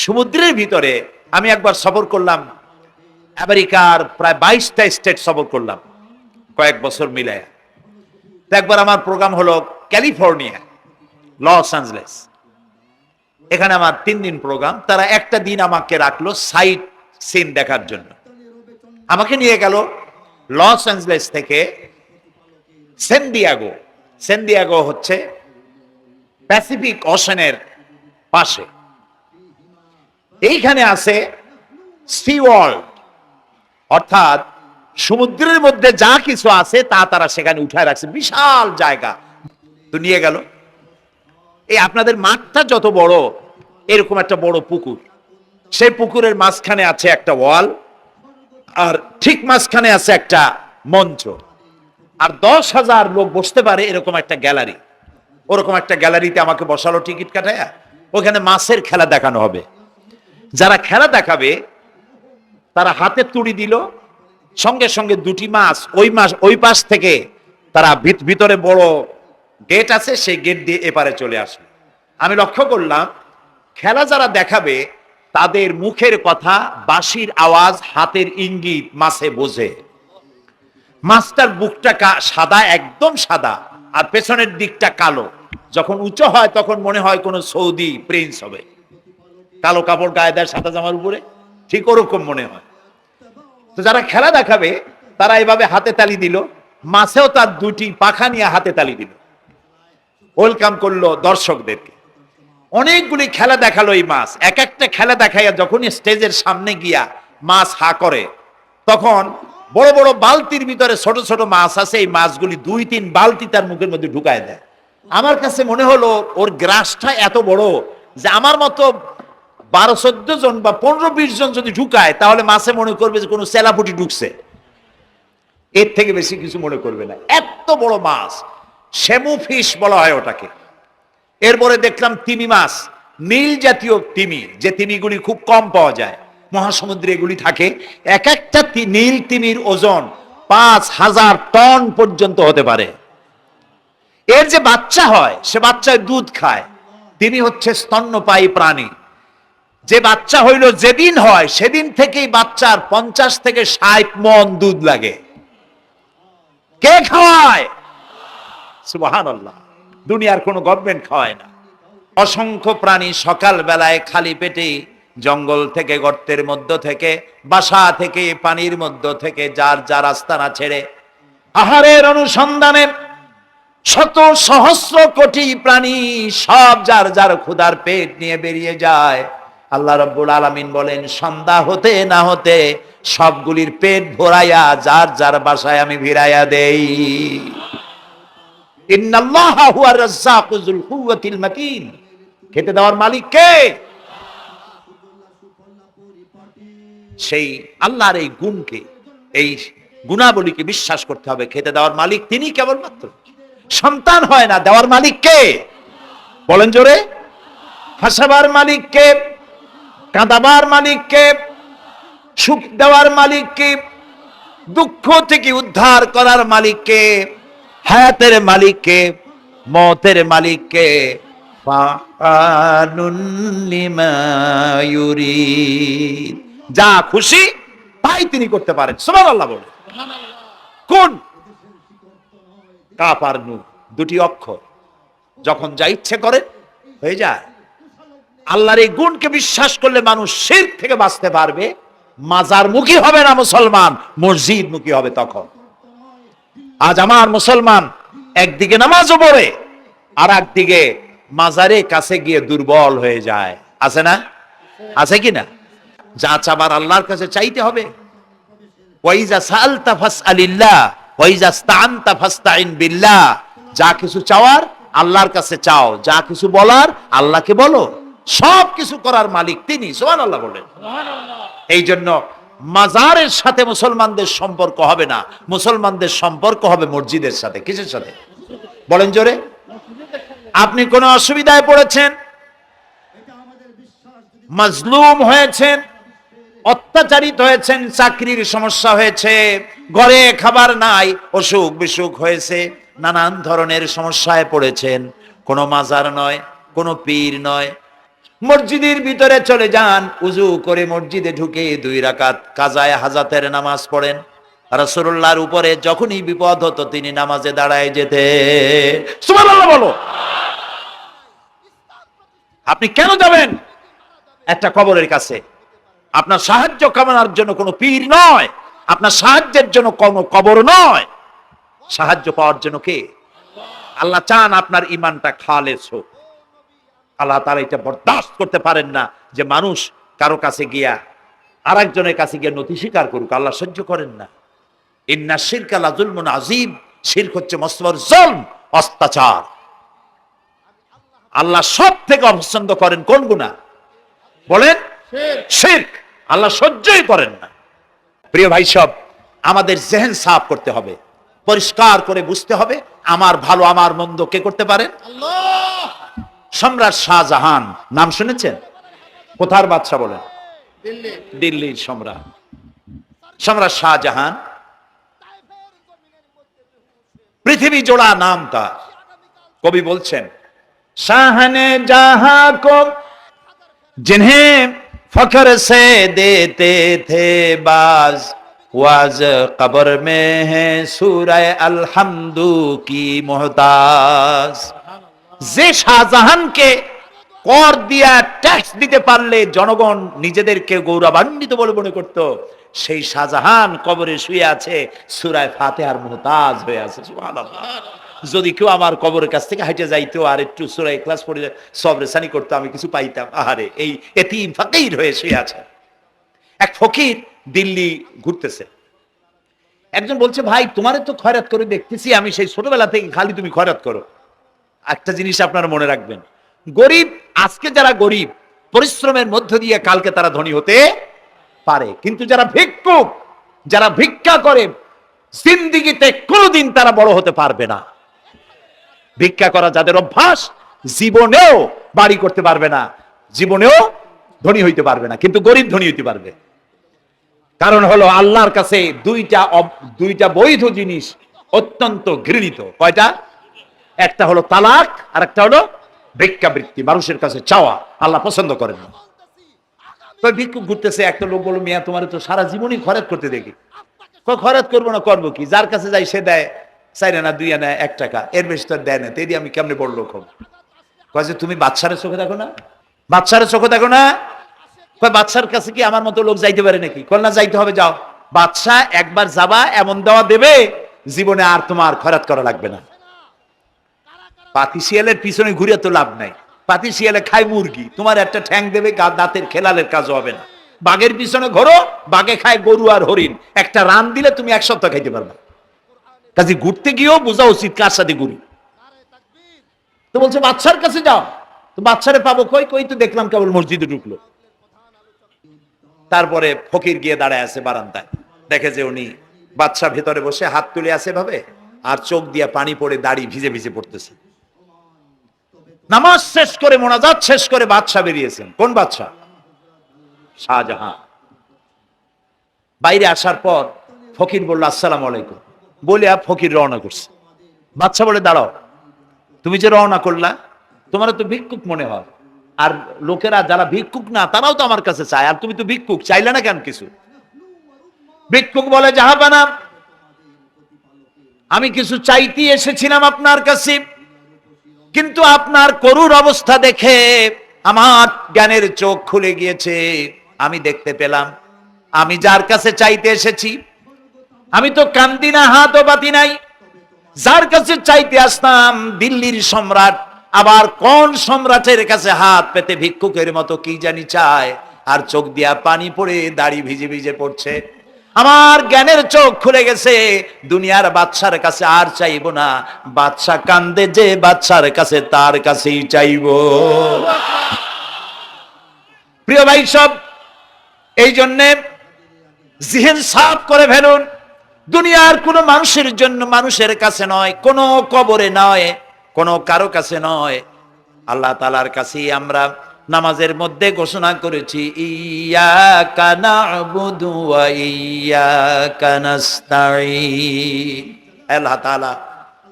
সমুদ্রের ভিতরে আমি একবার সফর করলাম, আমেরিকার প্রায় 22টা স্টেট সফর করলাম কয়েক বছর মিলায়। তো একবার আমার প্রোগ্রাম হলো ক্যালিফোর্নিয়া, লস অ্যাঞ্জেলেস। এখানে আমার 3 দিন প্রোগ্রাম। তারা একটা দিন আমাকে রাখলো সাইট সিন দেখার জন্য। আমাকে নিয়ে গেল লস অ্যাঞ্জেলেস থেকে সান দিয়েগো। সান দিয়েগো হচ্ছে প্যাসিফিক ওশানের পাশে। এইখানে আছে সি ওয়ার্ল্ড, অর্থাৎ সমুদ্রের মধ্যে যা কিছু আছে তা তারা সেখানে উঠায় রাখছে, বিশাল জায়গা। তো নিয়ে গেল। এই আপনাদের মাঠটা যত বড়, এরকম একটা বড় পুকুর, সেই পুকুরের মাঝখানে আছে একটা ওয়াল, আর ঠিক মাঝখানে আছে একটা মঞ্চ, আর 10,000 লোক বসতে পারে এরকম একটা গ্যালারি। ওরকম একটা গ্যালারিতে আমাকে বসালো টিকিট কাটায়। ওখানে মাছের খেলা দেখানো হবে। যারা খেলা দেখাবে তারা হাতে তুড়ি দিল, সঙ্গে সঙ্গে 2টি মাছ ওই পাশ থেকে তারা ভিতরে বড় গেট আছে, সেই গেট দিয়ে এপারে চলে আসে। আমি লক্ষ্য করলাম খেলা যারা দেখাবে তাদের মুখের কথা, বাঁশির আওয়াজ, হাতের ইঙ্গিত মাছে বোঝে। মাছটার বুকটা সাদা, একদম সাদা, আর পেছনের দিকটা কালো। যখন উঁচু হয় তখন মনে হয় কোন সৌদি প্রিন্স হবে, কালো কাপড় গায়ে দেয় সাদা জামার উপরে, ঠিক ওরকম মনে হয়। তো যারা খেলা দেখাবে তারা এভাবে হাতে তালি দিল, মাছেও তার 2টি পাখা নিয়ে হাতে তালি দিল, ওয়েলকাম করলো দর্শকদেরকে। অনেকগুলি খেলা দেখালো এই মাছ। এক একটা খেলা দেখাইয়া যখন স্টেজের সামনে গিয়া মাছ হা করে, তখন বড় বড় বালতির ভিতরে ছোট ছোট মাছ আছে, এই মাছগুলি 2-3 বালতি তার মুখের মধ্যে ঢুকায় দেয়। আমার কাছে মনে হলো ওর গ্রাসটা এত বড় যে আমার মতো 12-14 জন বা 15-20 জন যদি ঢুকায় তাহলে মাছে মনে করবে যে কোনো সেলাপুটি ঢুকছে, এর থেকে বেশি কিছু মনে করবে না। এত বড় মাছ, শ্যামু ফিশ বলা হয় ওটাকে। এরপরে দেখলাম তিমি মাছ, নীল জাতীয় তিমি, যে তিমিগুলি খুব কম পাওয়া যায় মহাসমুদ্রে, এগুলি থাকে। এক একটা নীল তিমির ওজন 5,000 টন পর্যন্ত হতে পারে। এর যে বাচ্চা হয় সে বাচ্চায় দুধ খায়। তিমি হচ্ছে স্তন্যপায়ী প্রাণী। যে বাচ্চা হইল যেদিন হয় সেদিন থেকেই বাচ্চার 50 থেকে 60 মণ দুধ লাগে। কে খাওয়ায়? সুবহানাল্লাহ। দুনিয়ার কোনো গভর্নমেন্ট খাওয়ায় না। অসংখ্য প্রাণী সকাল বেলায় খালি পেটে জঙ্গল থেকে, গর্তের মধ্য থেকে, বাসা থেকে, পানির মধ্য থেকে যার যার আস্তানা ছেড়ে আহারের অনুসন্ধানে শত সহস্র কোটি প্রাণী সব যার যার ক্ষুধার পেট নিয়ে বেরিয়ে যায়। আল্লাহ রাব্বুল আলামিন বলেন, সন্ধ্যা হতে না হতে সবগুলির পেট ভরাইয়া যার যার বাসায় আমি ভিড়াইয়া দেই। ইন্নাল্লাহা হুয়ার রাজ্জাকু যুল কুওয়াতিল মাতিন। খেতে দেওয়ার মালিক কে? সেই আল্লাহর এই গুণকে, এই গুণাবলীকে বিশ্বাস করতে হবে। খেতে দেওয়ার মালিক তিনি কেবলমাত্র। সন্তান হয় না, দেওয়ার মালিক কে? বলেন জোরে। হাসাবার মালিক কে? কাঁদাবার মালিক কে? সুখ দেওয়ার মালিক কে? দুঃখ থেকে উদ্ধার করার মালিক কে? হায়াতের মালিক কে? মওতের মালিক কে? ফাআলুন লিমা ইউরিদ। যা খুশি তাই তিনি করতে পারেন। সুবহানাল্লাহ বলে। কোন? কাফ আর নুন, 2টি অক্ষর। যখন যা ইচ্ছে করে হয়ে যায়। আল্লাহর এই গুণকে বিশ্বাস করলে মানুষ শিরক থেকে বাঁচতে পারবে। মাজার মুখী হবে না মুসলমান, মসজিদ মুখী হবে তখন। আজ আমার মুসলমান একদিকে নামাজও পড়ে আর একদিকে মাজারে কাছে গিয়ে দুর্বল হয়ে যায়। আছে না? আছে কি না? যা চাবার আল্লাহর কাছে চাইতে হবে। ওয়াইজা সাআলতা ফাসআলিল্লাহ ওয়াইজা ইসতাআনতা ফাসতাইন বিল্লাহ। যা কিছু চাওয়ার আল্লাহর কাছে চাও, যা কিছু বলার আল্লাহকে বলো। সব কিছু করার মালিক তিনি। সুবহানাল্লাহ বলেন। এই জন্য মাজারের সাথে মুসলমানদের সম্পর্ক হবে না, মুসলমানদের সম্পর্ক হবে মসজিদের সাথে। কিসের সাথে? বলেন জোরে। আপনি কোন অসুবিধায় পড়েছেন, মাজলুম হয়েছেন, অত্যাচারিত হয়েছেন, চাকরির সমস্যা হয়েছে, ঘরে খাবার নাই, অসুখ বিসুখ হয়েছে, নানান ধরনের সমস্যায় পড়েছেন, কোনো মাজার নয়, কোনো পীর নয়, মসজিদের ভিতরে চলে যান, উজু করে মসজিদে ঢুকে 2 রাকাত কাজায়ে হাজাতের নামাজ পড়েন। রাসূলুল্লাহর উপরে যখনই বিপদ হতো তিনি নামাজে দাঁড়ায় যেতেন। সুবহানাল্লাহ বলো। আপনি কেন যাবেন একটা কবরের কাছে? আপনার সাহায্য কামনার জন্য কোনো পীর নয়, আপনার সাহায্যের জন্য কোনো কবর নয়, সাহায্য পাওয়ার জন্য কে? আল্লাহ চান আপনার ঈমানটা খালেস হোক। আল্লাহ তাআলা এটা বরদাস্ত করতে পারেন না যে মানুষ কারো কাছে গিয়া আরেকজনের কাছে গিয়ে নথি স্বীকার করুক। আল্লাহ সহ্য করেন না। ইন্না শিরকা লাযুলমুন আযীম, শিরক হচ্ছে মস্ত বড় জুলম, অত্যাচার। আল্লাহ সব থেকে অপছন্দ করেন কোন গুনাহ বলেন? শিরক। আল্লাহ সহ্যই করেন না। প্রিয় ভাই সব, আমাদের জেহেন সাফ করতে হবে, পরিষ্কার করে বুঝতে হবে আমার ভালো আমার মন্দ কে করতে পারেন? আল্লাহ। সম্রাট শাহজাহান নাম শুনেছেন? কোথার বাদশা বলেন? দিল্লির সম্রাট। সম্রাট শাহজাহান পৃথিবী জোড়া নাম তার। কবি বলছেন, শাহনে জাহাं को जिन्हें फख्र से देते थे बाज, वाज कब्र में है सूरह अलहम्दु की मोहताज। যে শাহজাহানকে কর দিয়া ট্যাক্স দিতে পারলে জনগণ নিজেদেরকে গৌরবান্বিত বলে মনে করত, সেই শাহজাহান কবরে শুয়ে আছে সূরা ফাতিহার মুহতাজ হয়ে আছে। সুবহানাল্লাহ। যদি কেউ আমার কবরের কাছ থেকে হেঁটে যাইতো আর একটু সূরা ইখলাস পড়ে সবরেসানি করতো, আমি কিছু পাইতাম। আহারে, এই এতিম ফকির হয়ে শুয়ে আছে। এক ফকির দিল্লি ঘুরতেছে। একজন বলছে, ভাই তোমারে তো খয়রাত করে দেখতেছি আমি সেই ছোটবেলা থেকে, খালি তুমি খয়রাত করো। একটা জিনিস আপনারা মনে রাখবেন, গরিব আজকে যারা গরিব পরিশ্রমের মধ্য দিয়ে কালকে তারা ধনী হতে পারে, কিন্তু যারা ভিক্ষুক, যারা ভিক্ষা করে জিন্দেগিতে কোনোদিন তারা বড় হতে পারবে না। ভিক্ষা করা যাদের অভ্যাস জীবনেও বাড়ি করতে পারবে না, জীবনেও ধনী হইতে পারবে না, কিন্তু গরিব ধনী হইতে পারবে। কারণ হলো আল্লাহর কাছে দুইটা বৈধ জিনিস অত্যন্ত ঘৃণিত। কয়টা? একটা হলো তালাক আর একটা হলো ভিক্ষাবৃত্তি, মানুষের কাছে চাওয়া। আল্লাহ পছন্দ করেন না। তো ভিক্ষুক ঘুরতেছে, একটা লোক বলল, মিয়া তোমার তো সারা জীবনই খরচ করতে দেখি। খরচ করবো না, করবো কি? যার কাছে যাই সে দেয় 4 আনা 2 আনা 1 টাকা, এর বেশি তো দেয় না। তেদি আমি কেমনে বড় লোক হব? কয় যে তুমি বাদশার চোখে দেখো না, বাদশার চোখে দেখো না। কয় বাদশার কাছে কি আমার মতো লোক যাইতে পারে নাকি? কল না, যাইতে হবে, যাও। বাদশা একবার যাবা, এমন দেওয়া দেবে জীবনে আর তোমার খরচ করা লাগবে না। পাতি শিয়ালের পিছনে ঘুরে তো লাভ নাই। পাতি শিয়ালে খায় মুরগি, তোমার একটা ঠ্যাং দেবে, দাঁতের খেলালের কাজ হবে না। বাঘের পিছনে ঘোরো, বাঘে খায় গরু আর হরিণ, একটা রান দিলে তুমি 1 সপ্তাহ খাইতে পারবা। কাজে ঘুরতে গিয়েও বোঝা উচিত কার সাথে ঘুরি। তো বলছে বাদশার কাছে যাও। তো বাদশারে পাবো কই? কই তো দেখলাম কেবল মসজিদে ঢুকলো। তারপরে ফকির গিয়ে দাঁড়ায় আছে বারান্দায়, দেখে যে উনি বাদশা ভেতরে বসে হাত তুলে আছে ভাবে, আর চোখ দিয়ে পানি পড়ে দাড়ি ভিজে ভিজে পড়তেছে। নামাজ শেষ করে, মোনাজাত শেষ করে বাদশা বেরিয়েছেন। কোন বাদশা? শাহজাহান। বাইরে আসার পর ফকির বলল, আসসালামু আলাইকুম বলে ফকির রওনা করছে। বাদশা বলে, দাঁড়াও, তুমি যে রওনা করলা, তোমার তো ভিক্ষুক মনে হয়, আর লোকেরা যারা ভিক্ষুক না তারাও তো আমার কাছে চায়, আর তুমি তো ভিক্ষুক, চাইলে না কেন কিছু? ভিক্ষুক বলে, জাহাপানা, আমি কিছু চাইতে এসেছিলাম আপনার কাছে, কিন্তু আপনার করুণ অবস্থা দেখে আমার জ্ঞানের চোখ খুলে গিয়েছে। আমি দেখতে পেলাম আমি যার কাছে চাইতে এসেছি, আমি তো কান্দি না, হাতও পাতি নাই। যার কাছে চাইতে আসতাম দিল্লির সম্রাট, আবার কোন সম্রাটের কাছে হাত পেতে ভিক্ষুকের মতো কি জানি চায়, আর চোখ দিয়া পানি পড়ে দাড়ি ভিজে ভিজে পড়ছে। আমার জ্ঞানের চোখ খুলে গেছে, দুনিয়ার বাদশার কাছে আর চাইবো না। বাদশা কান্দে যে বাদশার কাছে, তার কাছেই চাইবো। প্রিয় ভাই সব, এই জন্যে জিহ্ন সাফ করে ফেলুন। দুনিয়ার কোনো মানুষের জন্য, মানুষের কাছে নয়, কোনো কবরে নয়, কোনো কারো কাছে নয়, আল্লাহ তাআলার কাছেই আমরা নামাজের মধ্যে ঘোষণা করেছি, ইয়াকা না'বুদু ওয়া ইয়াকা নাস্তাঈন। আল্লাহ তাআলা,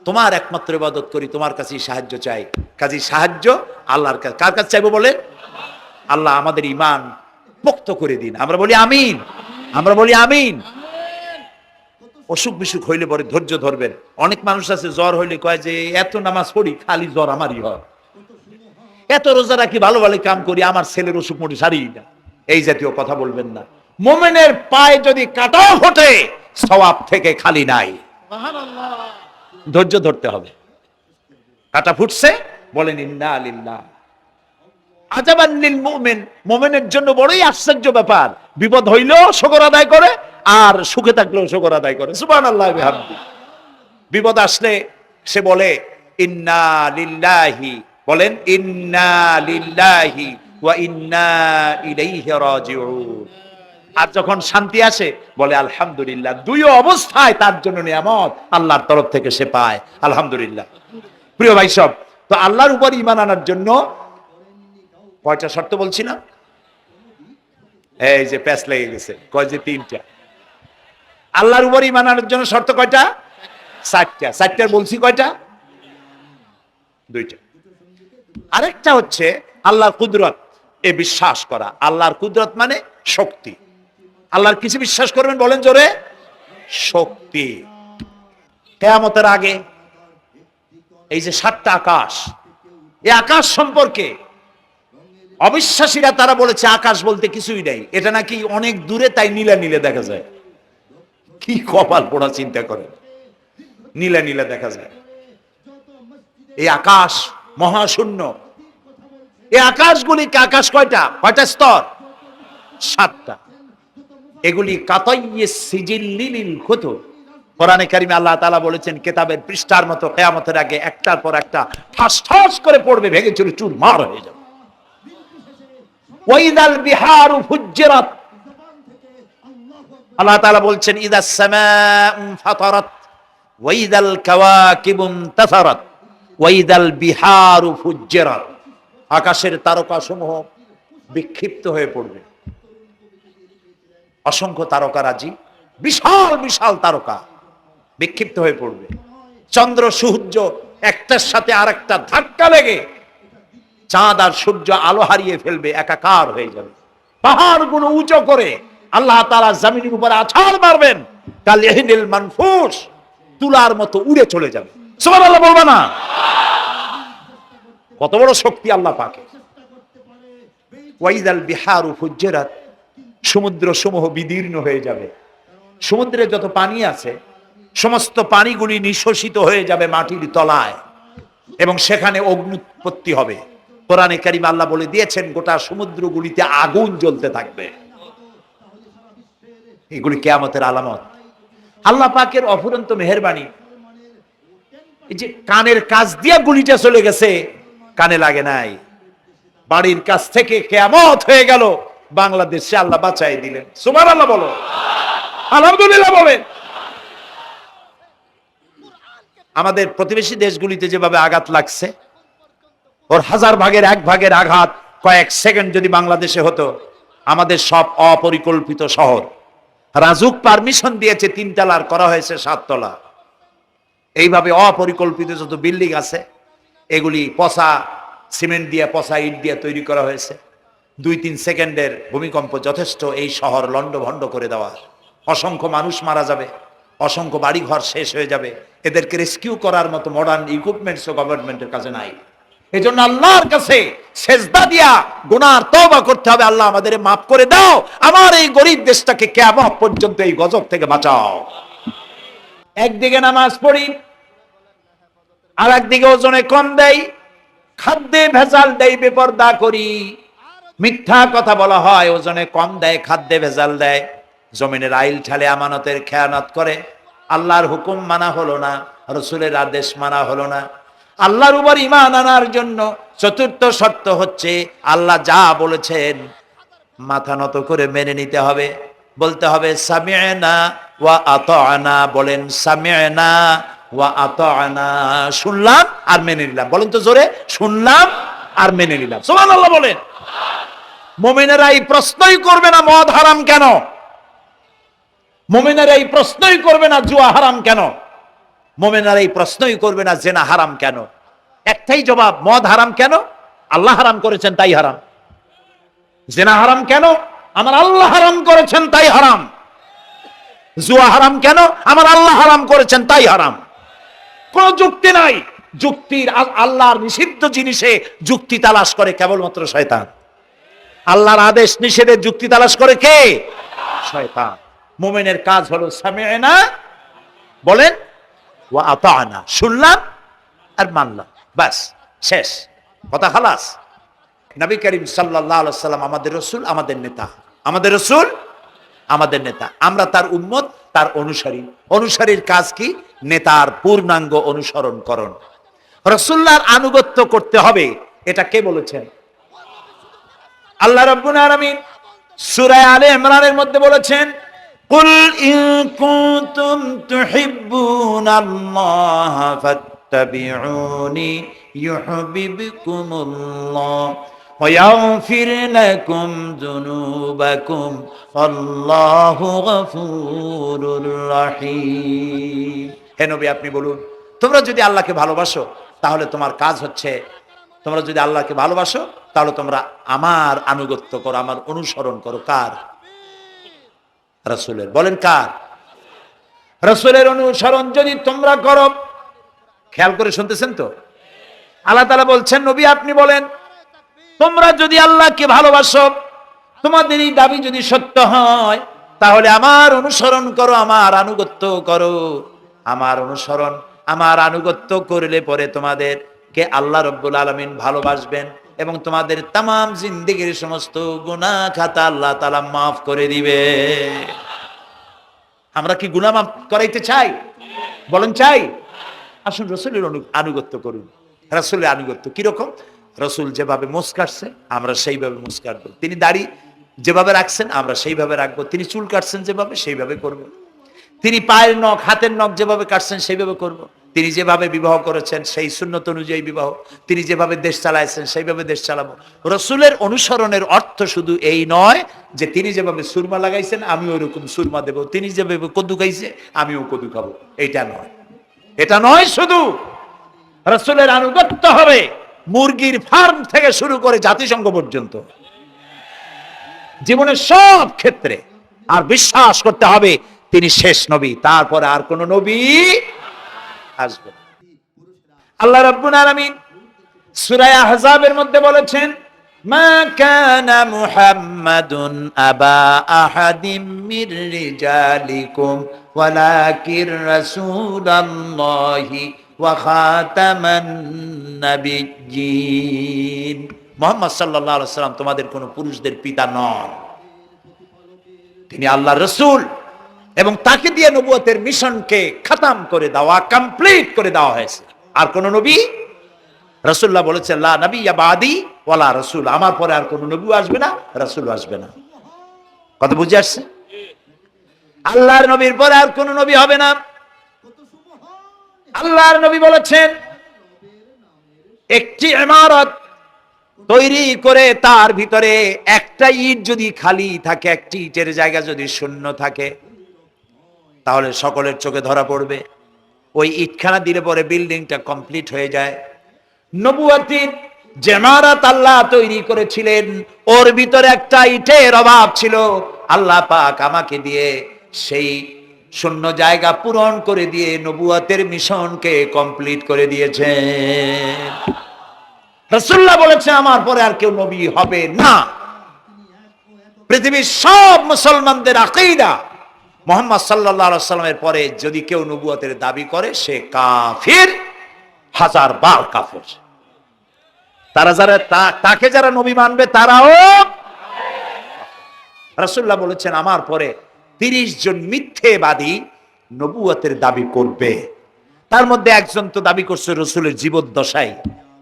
তোমার একমাত্র ইবাদত করি, তোমার কাছেই সাহায্য চাই। কাজেই সাহায্য আল্লাহর কাছে। কার কাছে চাইবো বলে? আল্লাহ আমাদের ঈমান পোক্ত করে দিন। আমরা বলি আমিন, আমরা বলি আমিন। অসুখ বিসুখ হইলে পরে ধৈর্য ধরবেন। অনেক মানুষ আছে জ্বর হইলে কয় যে এত নামাজ পড়ি খালি জ্বর আমারই হয়, এত রোজা রাখি ভালো ভালো কাম করি আমার ছেলের অসুখ মোটে সারি না। এই জাতীয় কথা বলবেন না। মুমিনের পায়ে যদি কাঁটাও ফোটে সওয়াব থেকে খালি নাই, ধৈর্য ধরতে হবে। কাঁটা ফুটছে বলেন ইন্না লিল্লাহ। আজাবান লিল মুমিন, মুমিনের জন্য বড়ই আশ্চর্য ব্যাপার, বিপদ হইলেও শুকর আদায় করে আর সুখে থাকলেও শুকর আদায় করে। সুবহানাল্লাহ বিহামদি। বিপদ আসলে সে বলে ইন্না লিল্লাহি, বলেন ইন্না লিল্লাহি ওয়া ইন্না ইলাইহি রাজিউন। আর যখন শান্তি আসে বলে আলহামদুলিল্লাহ। দুই অবস্থায় তার জন্য নিয়ামত আল্লাহর তরফ থেকে সে পায়, আলহামদুলিল্লাহ। প্রিয় ভাই সব, তো আল্লাহর উপর ঈমান আনার জন্য কয়টা শর্ত বলছিলাম? এই যে প্যাচ লেগে গেছে, কয় যে তিনটা। আল্লাহর উপর ঈমান আনার জন্য শর্ত কয়টা? চারটা। চারটার বলছি কয়টা? দুইটা। আরেকটা হচ্ছে আল্লাহর কুদরত, এ বিশ্বাস করা। আল্লাহর কুদরত মানে শক্তি। আল্লাহর কিছু বিশ্বাস করবেন বলেন জোরে? শক্তি। কিয়ামতের আগে এই যে 7টা আকাশ, এই আকাশ সম্পর্কে অবিশ্বাসীরা তারা বলেছে আকাশ বলতে কিছুই নাই, এটা নাকি অনেক দূরে, তাই নীলা নীলে দেখা যায়। কি কপাল পোড়া চিন্তা করেন, নীলা নীলা দেখা যায়। এই আকাশ মহাশূন্য। এই আকাশগুলিকে, আকাশ কয়টা? কয়টা স্তর? 7টা। এগুলি কাতাইয়িস সিজিল্লিল কুতুব। কোরআনে কারিমে আল্লাহ তাআলা বলেছেন কিতাবের পৃষ্ঠার মতো কিয়ামতের আগে একটার পর একটা ঠাস ঠাস করে পড়বে, ভেঙে চুরে চুরমার হয়ে যাবে। ওয়াইদাল বিহারু ফুজ্জিরাত, আল্লাহ তাআলা বলছেন ইদাস সামাউ ফাতারাত ওয়াইদাল কাওয়াকিবু ইনতাসারাত ওয়াইদাল বিহারু ফুজ্জিরাত। আকাশের তারকা সমূহ বিক্ষিপ্ত হয়ে পড়বে। অসংখ্য তারকারাজি, বিশাল বিশাল তারকা বিক্ষিপ্ত হয়ে পড়বে। চন্দ্র সূর্য একটার সাথে আরেকটা ধাক্কা লেগে চাঁদ আর সূর্য আলো হারিয়ে ফেলবে, একাকার হয়ে যাবে। পাহাড়গুলো উঁচু করে আল্লাহ তাআলা জমিনের উপরে আছাড় মারবেন, কাল ইহনিল মানফুস, তুলার মতো উড়ে চলে যাবে। সুবহানাল্লাহ বলবা না? কত বড় শক্তি আল্লাহ পাকের। ওয়াইদাল বিহারু ফুজ্জিরাত, সমুদ্র সমূহ বিদীর্ণ হয়ে যাবে। সমুদ্রে যত পানি আছে সমস্ত পানিগুলি নিঃশোষিত হয়ে যাবে মাটির তলায়, এবং সেখানে অগ্নুৎপত্তি হবে। কোরআনে কারিম আল্লাহ বলে দিয়েছেন গোটা সমুদ্রগুলিতে আগুন জ্বলতে থাকবে। এগুলি কিয়ামতের আলামত। আল্লাহ পাকের অফুরন্ত মেহেরবানি। এই যে কানের কাছ দিয়ে গুলিটা চলে গেছে, কানে লাগে নাই। বাড়ির কাছ থেকে কিয়ামত হয়ে গেল, বাংলাদেশে আল্লাহ বাঁচাই দিলেন। সুবহানাল্লাহ বলো, আলহামদুলিল্লাহ বলেন। আমাদের প্রতিবেশী দেশগুলিতে যেভাবে আঘাত লাগছে, ওর 1000 ভাগের 1 ভাগের আঘাত কয়েক সেকেন্ড যদি বাংলাদেশে হতো, আমাদের সব অপরিকল্পিত শহর, রাজুক পারমিশন দিয়েছে 3 তলার, করা হয়েছে 7 তলা। এইভাবে অপরিকল্পিত যত বিল্ডিং আছে এগুলি পচা সিমেন্ট দিয়ে, পচা ইট দিয়ে তৈরি করা হয়েছে। 2-3 সেকেন্ডের ভূমিকম্প যথেষ্ট এই শহর লন্ডভন্ড করে দেওয়ার। অসংখ্য মানুষ মারা যাবে, অসংখ্য বাড়িঘর শেষ হয়ে যাবে। এদেরকে রেস্কিউ করার মতো মডার্ন ইকুইপমেন্টসও গভর্নমেন্টের কাছে নাই। এজন্য আল্লাহর কাছে সেজদা দিয়া গুনার তওবা করতে হবে, আল্লাহ আমাদের মাফ করে দাও, আমার এই গরিব দেশটাকে কিয়ামত পর্যন্ত এই গজব থেকে বাঁচাও। একদিকে নামাজ পড়ি, আর একদিকে ওজনে কম দেই, খাদ্যে ভেজাল দেই, বেপরদা করি, মিথ্যা কথা বলা হয়, ওজনে কম দেয়, খাদ্যে ভেজাল দেয়, জমিনের আইল ঠালে আমানতের খেয়ানত করে, আল্লাহর হুকুম মানা হলো না, রাসূলের আদেশ মানা হলো না। আল্লাহর উপর ঈমান আনার জন্য চতুর্থ শর্ত হচ্ছে আল্লাহ যা বলেছেন মাথা নত করে মেনে নিতে হবে, বলতে হবে সামি'না ওয়া আতা'না। বলেন সামি'না ওয়া আতা'না, শুনলাম আর মেনে নিলাম। বলেন তো জোরে, শুনলাম আর মেনে নিলাম। সুবহানাল্লাহ বলেন। মুমিনেরা এই প্রশ্নই করবে না মদ হারাম কেন, মুমিনেরা এই প্রশ্নই করবে না জুয়া হারাম কেন, মুমিনেরা এই প্রশ্নই করবে না জেনা হারাম কেন। একটাই জবাব, মদ হারাম কেন? আল্লাহ হারাম করেছেন তাই হারাম। জিনা হারাম কেন? আমার আল্লাহ হারাম করেছেন তাই হারাম। জুয়া হারাম কেন? আমার আল্লাহ হারাম করেছেন তাই হারাম। কোন যুক্তি নাই। যুক্তির আল্লাহর নিষিদ্ধ জিনিসে যুক্তি তালাশ করে কেবলমাত্র শয়তান। আল্লাহর আদেশ নিষেধের যুক্তি তালাশ করে কে? শয়তান। মুমিনের কাজ হলো সামি'না, বলেন, ওয়া আতা'না, শুনলাম আর মানলাম, বাস, শেষ কথা, খালাস। নবী করিম সাল্লাল্লাহু আলাইহি ওয়াসাল্লাম আমাদের রাসূল, আমাদের নেতা। আমাদের রাসূল আমাদের নেতা, আমরা তার উম্মত, তার অনুসারী। অনুসারীর কাজ কি? নেতার পূর্ণাঙ্গ অনুসরণ করণ। রাসূলুল্লাহর আনুগত্য করতে হবে, এটা কে বলেছেন? আল্লাহ রাব্বুল আলামিন সূরা আলে ইমরানের মধ্যে বলেছেন, কুল ইন কুনতুম তুহিব্বুনাল্লাহা ফাত্তাবিউনি ইউহিব্বুকুমুল্লাহ ওয়া ইয়াগফির লাকুম যুনুবাকুম আল্লাহু গফুরুর রহিম। হে নবী, আপনি বলুন, তোমরা যদি আল্লাহকে ভালোবাসো তাহলে তোমার কাজ হচ্ছে, তোমরা যদি আল্লাহকে ভালোবাসো তাহলে তোমরা আমার আনুগত্য করো, আমার অনুসরণ করো। কার? রাসূলের। বলেন কার? রাসূলের অনুসরণ যদি তোমরা করো, খেয়াল করে শুনতেছেন তো, আল্লাহ তাআলা বলছেন, নবী আপনি বলেন, তোমরা যদি আল্লাহকে ভালোবাসো, তোমাদের এই দাবি যদি সত্য হয়, তাহলে আমার অনুসরণ করো, আমার আনুগত্য করো। আমার অনুসরণ, আমার আনুগত্য করলে পরে তোমাদেরকে আল্লাহ রাব্বুল আলামিন ভালোবাসবেন এবং তোমাদের তামাম জিন্দেগীর সমস্ত গুনাহ খাতা আল্লাহ তাআলা মাফ করে দিবে। আমরা কি গুনাহ মাফ করাইতে চাই? বলেন চাই? আসুন রাসূলের আনুগত্য করুন। রাসূলের আনুগত্য কিরকম? রাসূল যেভাবে মুস্কাটছে আমরা সেইভাবে মুস্কাটবো। তিনি দাড়ি যেভাবে রাখছেন আমরা সেইভাবে রাখবো। তিনি চুল কাটছেন যেভাবে সেইভাবে করব। তিনি পায়ের নখ, হাতের নখ যেভাবে কাটছেন সেইভাবে করব। তিনি যেভাবে বিবাহ করেছেন সেই সুন্নত অনুযায়ী বিবাহ, তিনি যেভাবে দেশ চালাইছেন সেইভাবে দেশ চালাবো। রাসূলের অনুসরণের অর্থ শুধু এই নয় যে তিনি যেভাবে সুরমা লাগাইছেন আমি ওইরকম সুরমা দেব, তিনি যেভাবে কদু খাইছে আমিও কদু খাবো, এটা নয়। এটা নয়, শুধু রাসূলের আনুগত্য হবে মুরগির ফার্ম থেকে শুরু করে জাতিসংঘ পর্যন্ত, জীবনের সব ক্ষেত্রে। আর বিশ্বাস করতে হবে তিনি শেষ নবী, তারপরে আর কোন নবী আসবে না। আল্লাহ রাব্বুল আলামিন সূরা আহজাবের মধ্যে বলেছেন, মা কানা মুহাম্মাদুন আবা আহাদিম মির রিজালিকুম ওয়ালাকির রাসূলুল্লাহি ওয়া খাতামান নাবিয়্যিন। মুহাম্মদ সাল্লাল্লাহু আলাইহি ওয়াসাল্লাম তোমাদের কোন পুরুষদের পিতা নন, তিনি আল্লাহর রাসূল এবং তাকে দিয়ে নবুয়তের মিশনকে খতম করে দেওয়া, কমপ্লিট করে দেওয়া হয়েছে। আর কোন নবী, রাসূলুল্লাহ বলেছেন, লা নাবিয়্যা বাদি ওয়ালা রাসূল, আমার পরে আর কোন নবী আসবে না, রাসূল আসবে না। কথা বুঝে আসছে? আল্লাহর নবীর পরে আর কোন নবী হবে না। আল্লাহর নবী বলেছেন, একটি ইমারত তৈরি করে তার ভিতরে একটা ইট যদি খালি থাকে, একটি ইটের জায়গা যদি শূন্য থাকে, তাহলে সকলের চোখে ধরা পড়বে। ওই ইটখানা দিলে পরে বিল্ডিংটা কমপ্লিট হয়ে যায়। নবুয়তির যে ইমারত আল্লাহ তৈরি করেছিলেন, ওর ভিতরে একটা ইটের অভাব ছিল। আল্লাহ পাক আমাকে দিয়ে সেই শূন্য জায়গা পূরণ করে দিয়ে নবুয়তের মিশনকে কমপ্লিট করে দিয়েছেন। রাসূলুল্লাহ বলেছে, আমার পরে আর কেউ নবী হবে না। পৃথিবীর সব মুসলমানদের আকীদা, মুহাম্মদ সাল্লাল্লাহু আলাইহি ওয়াসাল্লামের পরে যদি কেউ নবুয়তের দাবি করে সে কাফির, হাজার বার কাফির। তারা যারা তাকে যারা নবী মানবে তারাও। রাসূলুল্লাহ বলেছেন, আমার পরে 30 জন মিথ্যেবাদী নবুয়তের দাবি করবে। তার মধ্যে একজন তো দাবি করছে রাসূলের জীবদ্দশায়,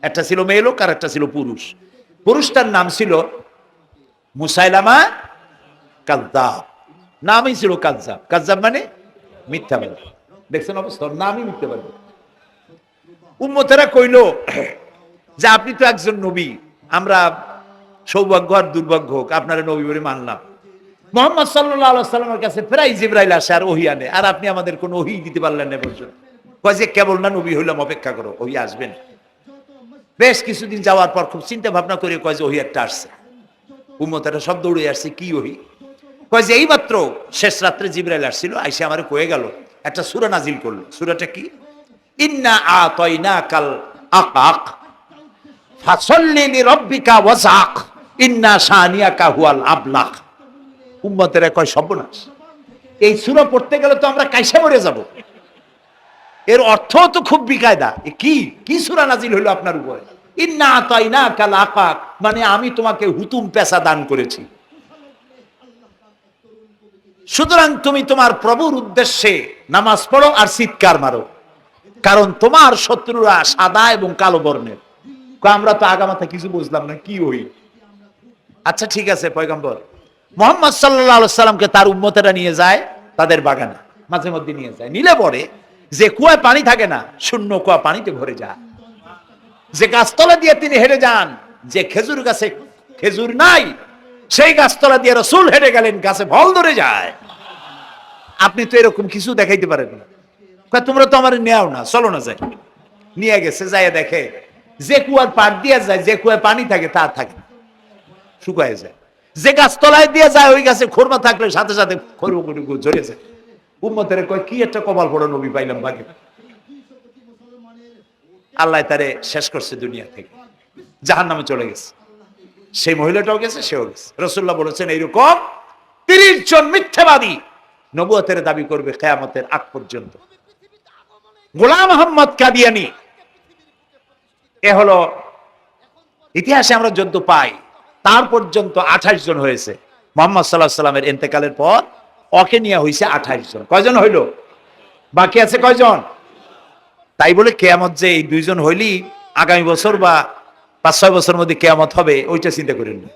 একটা ছিল মেয়ে লোক আর একটা ছিল পুরুষ। পুরুষটার নাম ছিল মুসাইলামা কাযযাব, নামই ছিল কাযযাব। কাযযাব মানে মিথ্যাবাদী। দেখছেন অবস্থা, নামই মিথ্যাবাদী। উম্মতেরা কইল যে আপনি তো একজন নবী, আমরা সৌভাগ্য আর দুর্ভাগ্য হোক আপনারা নবী বলে মানলাম। মুহাম্মদ সাল্লাল্লাহু আলাইহি ওয়াসাল্লামের কাছে প্রায় জিবরাইল আসে আর ওহী আনে, আর আপনি আমাদের কোনো ওহী দিতে পারলেন না পর্যন্ত। কয় যে কেবল না নবী হইলাম, অপেক্ষা করো, ওহী আসবেন। বেশ কিছুদিন যাওয়ার পর খুব চিন্তা ভাবনা করে কয় যে ওহী একটা আসছে। উম্মতেরা সব দৌড়ে আসছে, কি ওহি? কয় যে এই মাত্র শেষ রাত্রে জিবরাইল আসছিল, আইসে আমারে কয়ে গেল, একটা সূরা নাজিল করলো। সূরাটা কি? ইন্না আতাইনাকাল আকাক ফাসাল্লি লিরাব্বিকা ওয়াজআক ইন্না শানিয়াকা হুয়াল আবলাক। উম্মতেরা কয় সর্বনাশ, এই সূরা পড়তে গেলে তো আমরা কাইসা মরে যাব। এর অর্থ তো খুব বিকায়দা। কি কি সূরা নাজিল হলো আপনার উপরে? ইন্না আতাইনাকাল আকাক, মানে আমি তোমাকে হুতুম পেশা দান করেছি, সুতরাং তুমি তোমার প্রভুর উদ্দেশ্যে নামাজ পড়ো আর চিৎকার মারো, কারণ তোমার শত্রুরা সাদা এবং কালো বর্ণের। আমরা তো আগামাথা কিছু বুঝলাম না, কি ওই? আচ্ছা ঠিক আছে, পয়গম্বর মুহাম্মদ সাল্লাল্লাহু আলাইহি সাল্লামকে তার উম্মতেরা নিয়ে যায় তাদের বাগানে, মাঝে মধ্যে নিয়ে যায়। নিলে পরে যে কুয়ায় পানি থাকে না, শূন্য কুয়া পানিতে ভরে যায়। যে গাছতলা দিয়ে তিনি হেঁটে যান, যে খেজুর গাছে খেজুর নাই, সেই গাছতলা দিয়ে রাসূল হেঁটে গেলেন, গাছে ফল ধরে যায়। আপনি তো এরকম কিছু দেখাইতে পারেন না। তোমরা তো আমার নেও না, চলো না যাই। নিয়ে গেছে, যাই দেখে যে কুয়ার পাড় দিয়ে যায়, যে কুয়ায় পানি থাকে তা থাকে, শুকায় যায়। যে গাছতলায় দিয়ে যায়, ওই গাছে খোরমা থাকলে সাথে সাথে খড়গুলো ঝরে যায়। উম্মতের কয় কি একটা কপাল পড়ো নবী পাইলাম ভাগে। আল্লাহ তারে শেষ করছে দুনিয়া থেকে, জাহান্নামে চলে গেছে। সেই মহিলাটাও গেছে, সেও গেছে। রাসূলুল্লাহ বলেছেন এইরকম 30 জন মিথ্যাবাদী নবুয়তের দাবি করবে কিয়ামতের আগ পর্যন্ত। গোলাম মোহাম্মদ কাদিয়ানী, এ হলো ইতিহাসে আমরা যদ্য পাই, তার পর্যন্ত 28 জন হয়েছে। মুহাম্মদ সাল্লাল্লাহু আলাইহি সাল্লামের ইন্তেকালের পর ওকে নিয়ে হয়েছে 28 জন। কয়জন হইল? বাকি আছে কয়জন? তাই বলে কিয়ামত যে এই 2 জন হইলি আগামী বছর বা 5-6 বছরের মধ্যে কিয়ামত হবে, ওইটা চিন্তা করেন না।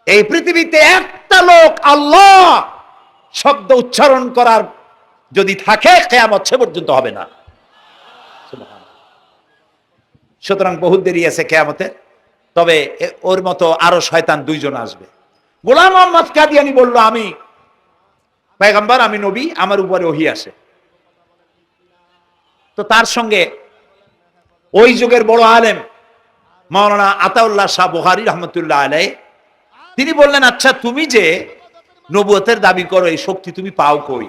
এই পৃথিবীতে একটা লোক আল্লাহ শব্দ উচ্চারণ করার যদি থাকে, কিয়ামত সে পর্যন্ত হবে না। সুতরাং বহুত দেরি আছে কিয়ামতে। তবে ওর মতো আরো শয়তান 2 জন আসবে। গোলাম মোহাম্মদ কাদিয়ানী বলল, আমি পয়গম্বর, আমি নবী, আমার উপরে ওহী আসে। তো তার সঙ্গে ওই যুগের বড় আলেম মাওলানা আতাউল্লাহ শাহ বুখারী রাহমাতুল্লাহ আলাইহি, তিনি বললেন, আচ্ছা তুমি যে নবুয়তের দাবি করো, এই শক্তি তুমি পাও কই?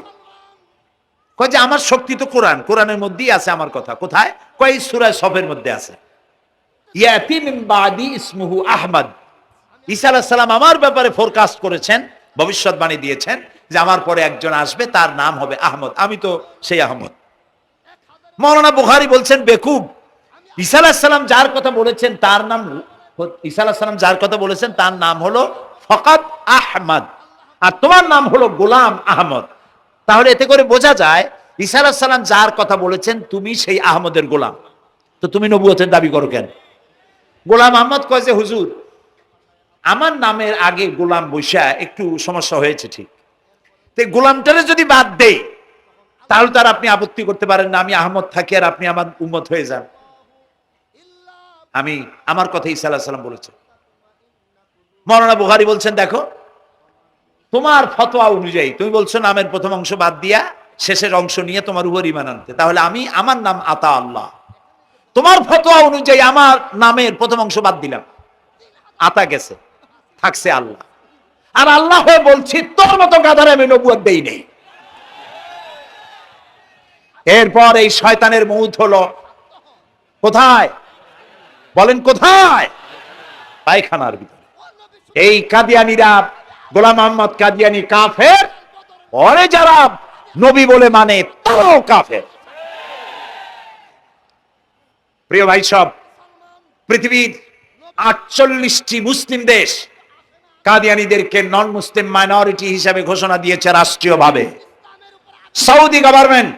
কয় যে আমার শক্তি তো কোরআন, কোরআনের মধ্যেই আছে আমার কথা। কোথায়? কয় সূরা সফের মধ্যে আছে, ইয়াতি মিন বাদি ইসমুহু আহমদ। ঈসা আলাইহিস সালাম আমার ব্যাপারে ফোরকাস্ট করেছেন, ভবিষ্যৎবাণী দিয়েছেন যে আমার পরে একজন আসবে, তার নাম হবে আহমদ। আমি তো সেই আহমদ। মাওলানা বুখারী বলছেন, বেকুব, ঈসা আলাইহিস সালাম যার কথা বলেছেন তার নাম, ঈসা আলাইহিস সালাম যার কথা বলেছেন তার নাম হলো ফকাত আহমদ, আর তোমার নাম হলো গোলাম আহমদ। তাহলে এতে করে বোঝা যায় ঈসা আলাইহিস সালাম যার কথা বলেছেন তুমি সেই আহমদের গোলাম, তো তুমি নবুয়তের দাবি করো কেন? গোলাম আহমদ কয় যে হুজুর, আমার নামের আগে গোলাম বৈশা একটু সমস্যা হয়েছে, ঠিক, তো গোলামটারে যদি বাদ দেই তাহলে তার আপনি আপত্তি করতে পারেন না, আমি আহমদ থাকি আর আপনি আমার উম্মত হয়ে যান। আমি আমার কথা ঈসা আলাইহিস সালাম বলেছেন। মাওলানা বুখারী বলছেন, দেখো তোমার ফতোয়া অনুযায়ী তুমি বলছো নামের প্রথম অংশ বাদ দিয়া শেষের অংশ নিয়ে তোমার উপর ঈমান আনতে, তাহলে আমি, আমার নাম আতা আল্লাহ, তোমার ফতোয়া অনুযায়ী আমার নামের প্রথম অংশ বাদ দিলাম, আতা গেছে, থাকছে আল্লাহ। আর আল্লাহ হয়ে বলছি তোর মতো গাধারে আমি নবুয়ত দেই নেই। এরপর এই শয়তানের মউত হলো কোথায়? বলেন কোথায়? পায়খানার ভিতরে। এই কাদিয়ানীরা, গোলাম মোহাম্মদ কাদিয়ানী কাফের, পরে যারা নবী বলে মানে তারাও কাফের। প্রিয় ভাই সব, পৃথিবীর 48টি মুসলিম দেশ কাদিয়ানীদেরকে নন মুসলিম মাইনরিটি হিসেবে ঘোষণা দিয়েছে রাষ্ট্রীয়ভাবে। সৌদি গভর্নমেন্ট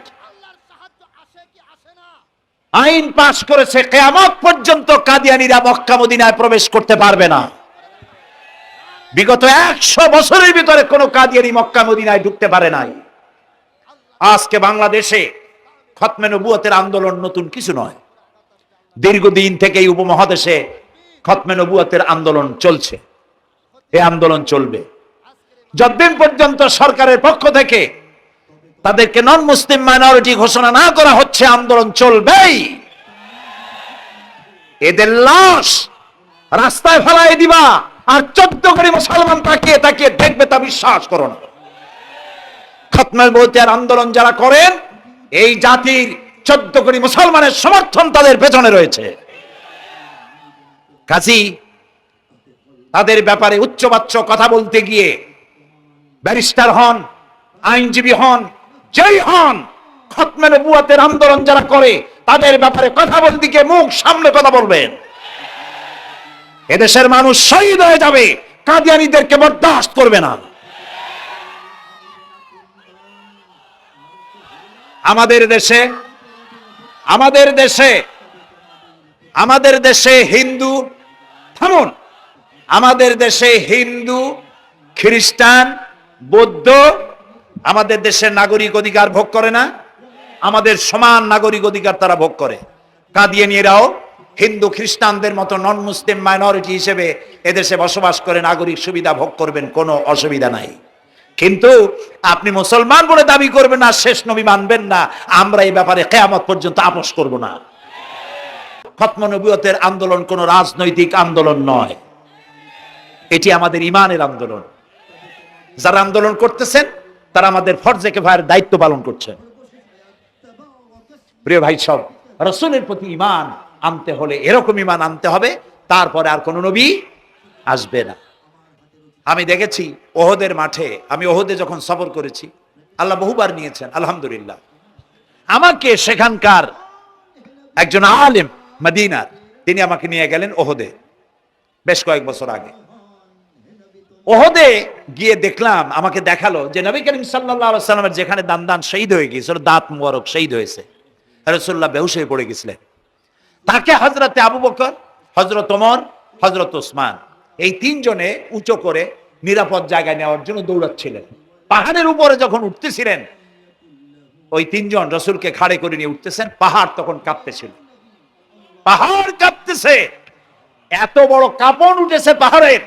আইন পাশ করেছে, কিয়ামত পর্যন্ত কাদিয়ানীরা মক্কা মদিনায় প্রবেশ করতে পারবে না। বিগত 100 বছরের ভিতরে কোন কাদিয়ানী মক্কা মদিনায় ঢুকতে পারে নাই। আজকে বাংলাদেশে খতমে নবুয়তের আন্দোলন নতুন কিছু নয়, দীর্ঘদিন থেকে এই উপমহাদেশে খতমে নবুয়তের আন্দোলন চলছে। এই আন্দোলন চলবে যতদিন পর্যন্ত সরকারের পক্ষ থেকে তাদেরকে নন মুসলিম মাইনরিটি ঘোষণা না করা হচ্ছে, আন্দোলন চলবেই। এদের লাশ রাস্তায় ফেলাই দিবা আর 14 কোটি মুসলমান তাকিয়ে তাকিয়ে দেখবে তা বিশ্বাস করো না। খতমে নবুয়তের আন্দোলন যারা করেন, এই জাতির 14 কোটি মুসলমানের সমর্থন তাদের পেছনে রয়েছে। কাজী তাদের ব্যাপারে উচ্চবাচ্য কথা বলতে গিয়ে ব্যারিস্টার হন, আইনজীবী হন, যেই হন, খতমে নবুয়তের আন্দোলন যারা করে তাদের ব্যাপারে কথা বলতে গিয়ে মুখ সামনে কথা বলবেন। এদেশের মানুষ শহীদ হয়ে যাবে, কাদিয়ানীদেরকে বরদাস্ত করবে না। আমাদের দেশে হিন্দু, থামুন, আমাদের দেশে হিন্দু, খ্রিস্টান, বৌদ্ধ আমাদের দেশের নাগরিক অধিকার ভোগ করে না? আমাদের সমান নাগরিক অধিকার তারা ভোগ করে। কাদিয়ানীরাও হিন্দু খ্রিস্টানদের মতো নন মুসলিম মাইনরিটি হিসেবে এদেশে বসবাস করে নাগরিক সুবিধা ভোগ করবেন, কোনো অসুবিধা নাই। কিন্তু আপনি মুসলমান বলে দাবি করবেন না, শেষ নবী মানবেন না, আমরা এই ব্যাপারে কিয়ামত পর্যন্ত আপোষ করব না। খতমে নবুয়তের আন্দোলন কোনো রাজনৈতিক আন্দোলন নয়, এটি আমাদের ঈমানের আন্দোলন। যারা আন্দোলন করতেছেন তারা আমাদের ফরজে কিফায়ার দায়িত্ব পালন করছেন। প্রিয় ভাই সব, রাসূলের প্রতি ঈমান আনতে হলে এরকম ঈমান আনতে হবে, তারপরে আর কোন নবী আসবে না। আমি দেখেছি ওহদের মাঠে, আমি ওহদে যখন সফর করেছি, আল্লাহ বহুবার নিয়েছেন আলহামদুলিল্লাহ, আমাকে সেখানকার একজন আলেম মদিনার, তিনি আমাকে নিয়ে গেলেন ওহদে বেশ কয়েক বছর আগে। ওহদে গিয়ে দেখলাম, আমাকে দেখালো যে নবী করিম সাল্লাল্লাহু আলাইহি ওয়াসাল্লামের যেখানে দান শহীদ হয়ে গিয়েছিল, দাঁত মুবারক শহীদ হয়েছে, রাসূলুল্লাহ বেহুশ হয়ে পড়ে গেছিলেন। তাকে হযরতে আবু বকর, হযরত ওমর, হযরত ওসমান এই তিনজনে উঁচু করে নিরাপদ জায়গায় নেওয়ার জন্য দৌড়াচ্ছিলেন। পাহাড়ের উপরে যখন উঠতেছিলেন, ওই তিনজন রাসূলকে খাড়ে করে নিয়ে উঠতেছেন, পাহাড় তখন কাঁপতেছিল, পাহাড় কাঁপতেছে, এত বড় কাঁপন উঠেছে পাহাড়ের।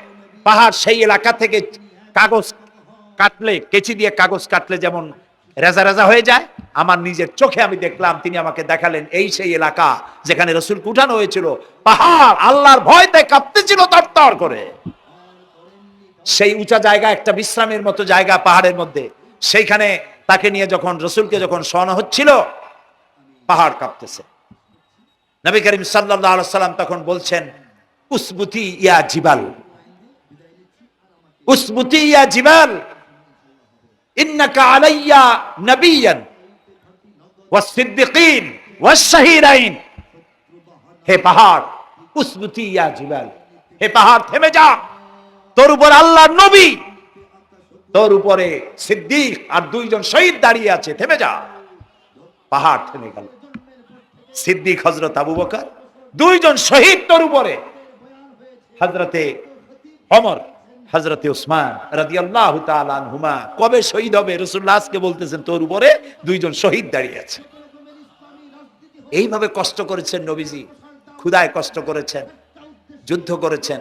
পাহাড় সেই এলাকা থেকে কাগজ কাটলে, কেচি দিয়ে কাগজ কাটলে যেমন রেজা রেজা হয়ে যায়, আমার নিজের চোখে আমি দেখলাম, তিনি আমাকে দেখালেন এই সেই এলাকা যেখানে রাসূলকে উঠানো হয়েছিল। পাহাড় আল্লাহর ভয়তে কাঁপতেছিল তরতর করে। সেই উঁচা জায়গা, একটা বিশ্রামের মতো জায়গা পাহাড়ের মধ্যে, সেইখানে তাকে নিয়ে যখন রাসূলকে যখন শোয়ানো হচ্ছিল, পাহাড় কাঁপতেছে। নবী করিম সাল্লাল্লাহু আলাইহি ওয়াসাল্লাম তখন বলছেন, উসবুতি ইয়া জিবাল, উসবুতি ইয়া জিবাল, ইন্নাকা আলাইয়া নবিয়ান ওয়াস সিদ্দিকিন ওয়াস শাহীদাইন। হে পাহাড়, উসবুতি ইয়া জিবাল, হে পাহাড় থেমে যা, তোর উপর আল্লাহর নবী, তোর উপরে সিদ্দিক আর দুইজন শহীদ দাঁড়িয়ে আছে, থেমে যা। পাহাড় থেমে গেল। সিদ্দিক হযরত আবু বকর, দুইজন শহীদ তোর উপরে, হযরতে ওমর, হযরতে ওসমান রাদিয়াল্লাহু তাআলা আনহুমা। কবে শহীদ হবে রাসূলুল্লাহ আজকে বলতেছেন, তোর উপরে দুইজন শহীদ দাঁড়িয়ে আছে। এইভাবে কষ্ট করেছেন নবীজি, ক্ষুধায় কষ্ট করেছেন, যুদ্ধ করেছেন।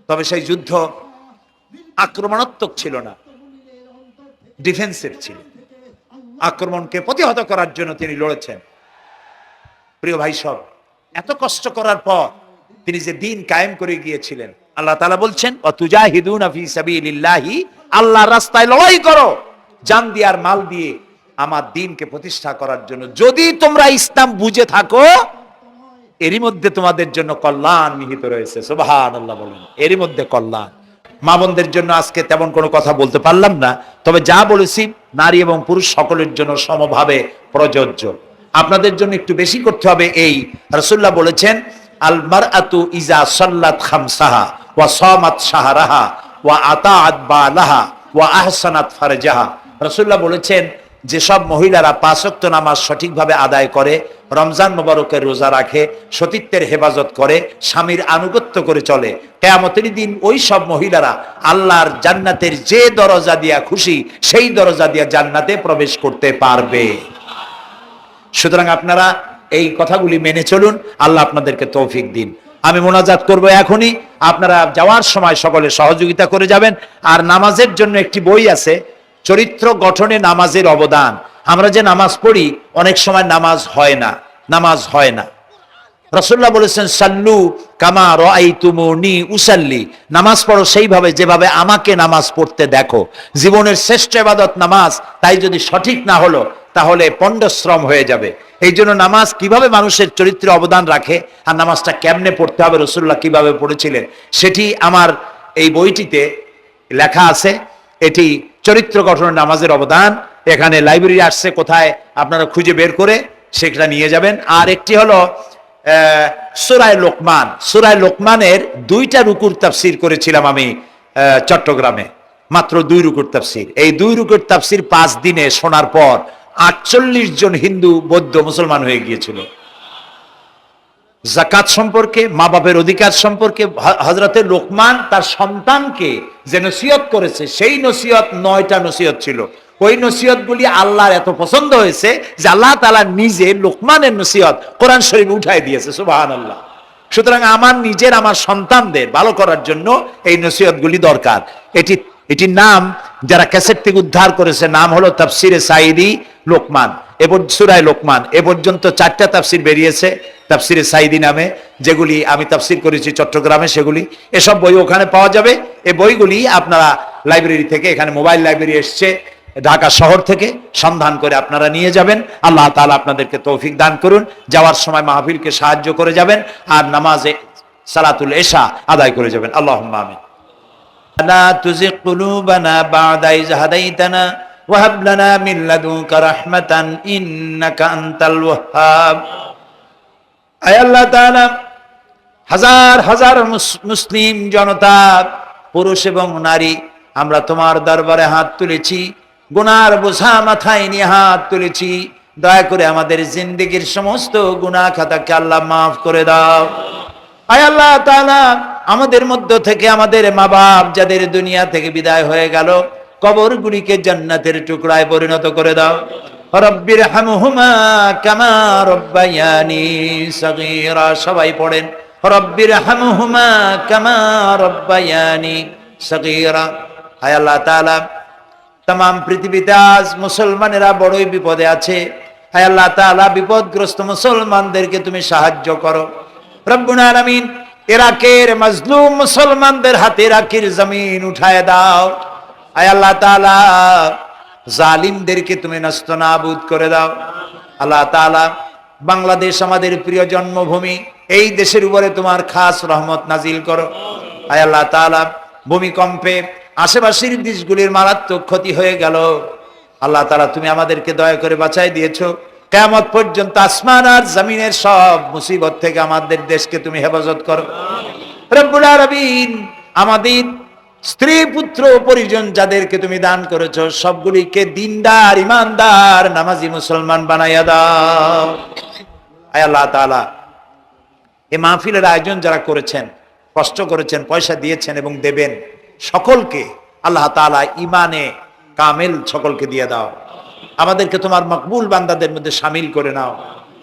তবে সেই যুদ্ধ আক্রমণাত্মক ছিল না, ডিফেন্সিভ ছিল। আক্রমণকে প্রতিহত করার জন্য তিনি লড়েছেন। প্রিয় ভাই সব, এত কষ্ট করার পর তিনি যে দিন কায়েম করে গিয়েছিলেন, আল্লাহ তাআলা বলছেন, ওয়াতুজাহিদুনা ফি সাবিলিল্লাহি, আল্লাহর রাস্তায় লড়াই করো জান দিয়ে আর মাল দিয়ে আমার দ্বীনকে প্রতিষ্ঠা করার জন্য। যদি তোমরা ইসলাম বুঝে থাকো, এরই মধ্যে তোমাদের জন্য কল্যাণ নিহিত রয়েছে। সুবহানাল্লাহ বলেন, এরই মধ্যে কল্যাণ। মা বোনদের জন্য আজকে তেমন কোনো কথা বলতে পারলাম না, তবে যা বলেছি নারী এবং পুরুষ সকলের জন্য সমভাবে প্রযোজ্য। আপনাদের জন্য একটু বেশি করতে হবে। এই রাসূলুল্লাহ বলেছেন, আল মারআতু ইজা সাল্লাত খামসাহা ওয়া সামাত শাহরাহা ওয়া আতাআত বালাহা ওয়া আহসানাত ফারজাহা। রাসূলুল্লাহ বলেছেন, যে সব মহিলারা 5 ওয়াক্ত নামাজ সঠিকভাবে আদায় করে, রমজান মোবারকের রোজা রাখে, সতীত্বের হেফাজত করে, স্বামীর আনুগত্য করে চলে, কিয়ামতের দিন ওই সব মহিলারা আল্লাহর জান্নাতের যে দরজা দিয়া খুশি সেই দরজা দিয়া জান্নাতে প্রবেশ করতে পারবে। সুতরাং আপনারা এই কথাগুলি মেনে চলুন, আল্লাহ আপনাদেরকে তৌফিক দিন। আমি মোনাজাত করব এখনই, আপনারা যাওয়ার সময় সকলে সহযোগিতা করে যাবেন। আর নামাজের জন্য একটি বই আছে, চরিত্র গঠনে নামাজের অবদান। আমরা যে নামাজ পড়ি, অনেক সময় নামাজ হয় না, রাসূলুল্লাহ বলেছেন সাল্লু কামা রাআইতুমুনি উসাল্লি, নামাজ পড়ো সেইভাবে যেভাবে আমাকে নামাজ পড়তে দেখো। জীবনের শ্রেষ্ঠ ইবাদত নামাজ, তাই যদি সঠিক না হলো তাহলে পণ্ডশ্রম হয়ে যাবে। এই জন্য নামাজ কিভাবে মানুষের চরিত্রে অবদান রাখে আর নামাজটা কেমনে পড়তে হবে, রাসূলুল্লাহ কিভাবে পড়েছিলেন, সেটি আমার এই বইটিতে লেখা আছে। এটি চরিত্র গঠনের নামাজের অবদান। এখানে লাইব্রেরি আসছে, কোথায় আপনারা খুঁজে বের করে সেটা নিয়ে যাবেন। আর একটি হলো সূরা লোকমান। সূরা লোকমানের 2টা রুকুর তাফসীর করেছিলাম আমি চট্টগ্রামে, মাত্র 2 রুকুর তাফসীর। এই 2 রুকুর তাফসীর 5 দিনে শোনার পর 48 জন হিন্দু বৌদ্ধ মুসলমান হয়ে গিয়েছিল। যাকাত সম্পর্কে, মা বাপের অধিকার সম্পর্কে হযরতে লোকমান তার সন্তানকে যে নসিহত করেছে, সেই নসিহত 9টা নসিহত ছিল। ওই নসিহতগুলি আল্লাহর এত পছন্দ হয়েছে যে আল্লাহ তাআলা নিজে লোকমানের নসিহত কোরআন শরীফে উঠাই দিয়েছে। সুবহানাল্লাহ। সুতরাং আমার নিজের, আমার সন্তানদের ভালো করার জন্য এই নসিহতগুলি দরকার। এটির নাম যারা ক্যাসেট থেকে উদ্ধার করেছে, নাম হলো তাফসিরে সাঈদী লোকমান। সূরা লোকমান এ পর্যন্ত 4টা তাফসির বেরিয়েছে তাফসিরে সাঈদী নামে, যেগুলি আমি তাফসির করেছি চট্টগ্রামে। সেগুলি, এসব বই ওখানে পাওয়া যাবে। এই বইগুলি আপনারা লাইব্রেরি থেকে, এখানে মোবাইল লাইব্রেরি এসছে ঢাকা শহর থেকে, সন্ধান করে আপনারা নিয়ে যাবেন। আল্লাহ তাআলা আপনাদেরকে তৌফিক দান করুন। যাওয়ার সময় মাহফিলকে সাহায্য করে যাবেন, আর নামাজে সালাতুল ইশা আদায় করে যাবেন। আল্লাহুম্মা আমিন। লা তুযিগ কুলুবানা বা'দা ইয হাদাইতানা ওয়া হাব লানা মিন লাদুনকা রাহমাতান ইন্নাকা আনতাল ওয়াহ্হাব। আয় আল্লাহ তাআলা, হাজার হাজার মুসলিম জনতা, পুরুষ এবং নারী, আমরা তোমার দরবারে হাত তুলেছি, গুনার বোঝা মাথায় নিয়ে হাত তুলেছি। দয়া করে আমাদের জিন্দেগীর সমস্ত গুনাহ খাতাকে আল্লাহ মাফ করে দাও। আয় আল্লাহ তাআলা, আমাদের মধ্য থেকে আমাদের মা বাপ যাদের দুনিয়া থেকে বিদায় হয়ে গেল, কবরগুলিকে জান্নাতের টুকরায় পরিণত করে দাও। রব্বির হামহুমা কামা রব্বায়ানি সগীরা। সবাই পড়েন, রব্বির হামহুমা কামা রব্বায়ানি সগীরা। হায় আল্লাহ তাআলা, तमाम পৃথিবীতে আজ মুসলমানেরা বড়ই বিপদে আছে। হায় আল্লাহ তাআলা, বিপদগ্রস্ত মুসলমানদেরকে তুমি সাহায্য করো রব্বুল আলামিন। ইরাকের মাজলুম মুসলমানদের হাতে ইরাকের জমিন উঠায় দাও। হায় আল্লাহ তাআলা, জালিমদেরকে তুমি নস্তনাবুদ করে দাও। আল্লাহ তাআলা, বাংলাদেশ আমাদের প্রিয় জন্মভূমি, এই দেশের উপরে তোমার খাস রহমত নাজিল করো। হায় আল্লাহ তাআলা, ভূমিকম্পে আশেপাশের দেশগুলির মারাত্মক ক্ষতি হয়ে গেল। আল্লাহ তাআলা, তুমি আমাদেরকে দয়া করে বাঁচাই দিয়েছো। কিয়ামত পর্যন্ত আসমান আর জমিনের সব মুসিবত থেকে আমাদের দেশকে তুমি হেফাজত করো রব্বুল আলামিন। আমাদের স্ত্রী পুত্র পরিজন যাদেরকে তুমি দান করেছো, সবগুলিকে দিনদার, ইমানদার, নামাজি মুসলমান বানাইয়া দাও। আয় আল্লাহ তাআলা, এই মাহফিলের আয়োজন যারা করেছেন, কষ্ট করেছেন, পয়সা দিয়েছেন এবং দেবেন, সকলকে আল্লাহ তাআলা ইমানে কামেল সকলকে দিয়ে দাও। আমাদেরকে তোমার মকবুল বান্দাদের মধ্যে শামিল করে নাও।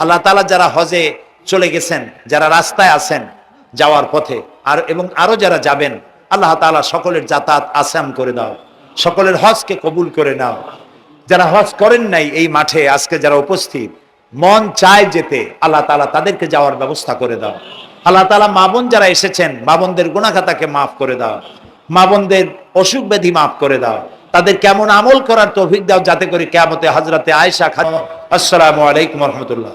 আল্লাহ তাআলা, যারা হজে চলে গেছেন, যারা রাস্তায় আছেন যাওয়ার পথে, আর এবং আরো যারা যাবেন, আল্লাহ তাআলা সকলের যাতায়াত আসান করে দাও, সকলের হজকে কবুল করে নাও। যারা হজ করেন নাই, এই মাঠে আজকে যারা উপস্থিত, মন চায় যেতে, আল্লাহ তাআলা তাদেরকে যাওয়ার ব্যবস্থা করে দাও। আল্লাহ তাআলা, মা বোন যারা এসেছেন, মা বোনদের গুনাহ খাতাকে মাফ করে দাও, মা বোনদের অসুখ ব্যাধি মাফ করে দাও, তাদের কেমন আমল করার তৌফিক দাও, যাতে করে কিয়ামতে হযরতে আয়েশা। আসসালামু আলাইকুম ওয়া রাহমাতুল্লাহ।